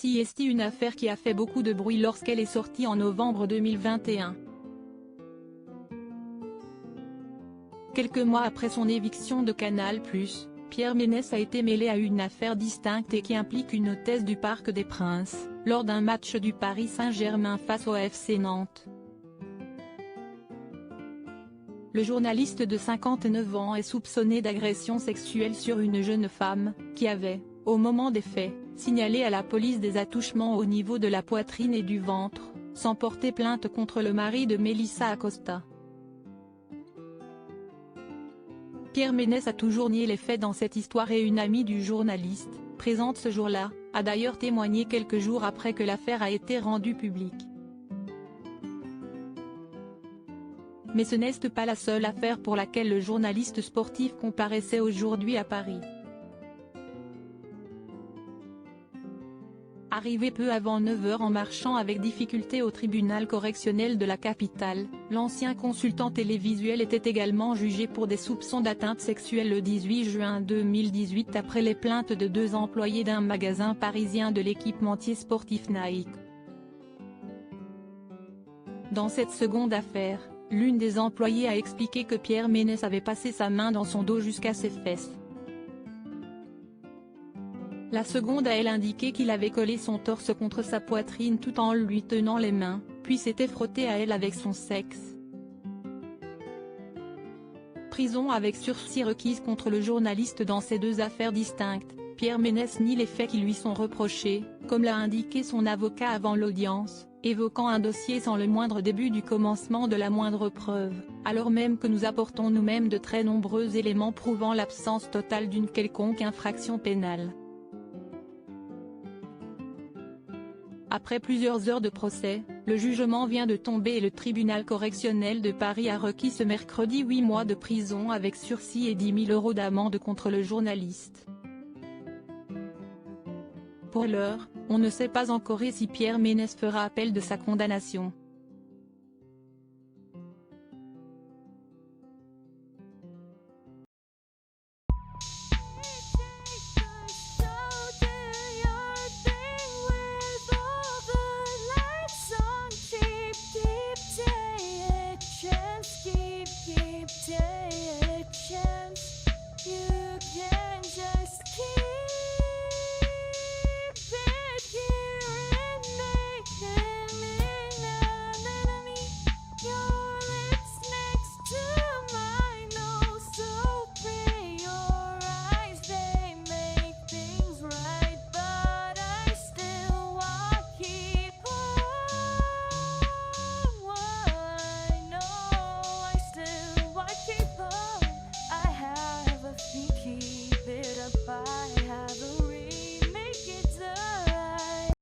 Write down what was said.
sursis est une affaire qui a fait beaucoup de bruit lorsqu'elle est sortie en novembre 2021. Quelques mois après son éviction de Canal+, Pierre Ménès a été mêlé à une affaire distincte et qui implique une hôtesse du Parc des Princes, lors d'un match du Paris Saint-Germain face au FC Nantes. Le journaliste de 59 ans est soupçonné d'agression sexuelle sur une jeune femme, qui avait, au moment des faits, signalé à la police des attouchements au niveau de la poitrine et du ventre, sans porter plainte contre le mari de Melissa Acosta. Pierre Ménès a toujours nié les faits dans cette histoire et une amie du journaliste, présente ce jour-là, a d'ailleurs témoigné quelques jours après que l'affaire a été rendue publique. Mais ce n'est pas la seule affaire pour laquelle le journaliste sportif comparaissait aujourd'hui à Paris. Arrivé peu avant 9 h en marchant avec difficulté au tribunal correctionnel de la capitale, l'ancien consultant télévisuel était également jugé pour des soupçons d'atteinte sexuelle le 18 juin 2018 après les plaintes de 2 employés d'un magasin parisien de l'équipementier sportif Nike. Dans cette seconde affaire, l'une des employées a expliqué que Pierre Ménès avait passé sa main dans son dos jusqu'à ses fesses. La seconde a elle indiqué qu'il avait collé son torse contre sa poitrine tout en lui tenant les mains, puis s'était frotté à elle avec son sexe. Prison avec sursis requise contre le journaliste dans ces deux affaires distinctes. Pierre Ménès nie les faits qui lui sont reprochés, comme l'a indiqué son avocat avant l'audience, évoquant un dossier sans le moindre début du commencement de la moindre preuve, alors même que nous apportons nous-mêmes de très nombreux éléments prouvant l'absence totale d'une quelconque infraction pénale. Après plusieurs heures de procès, le jugement vient de tomber et le tribunal correctionnel de Paris a requis ce mercredi 8 mois de prison avec sursis et 10 000 € d'amende contre le journaliste. Pour l'heure, on ne sait pas encore si Pierre Ménès fera appel de sa condamnation.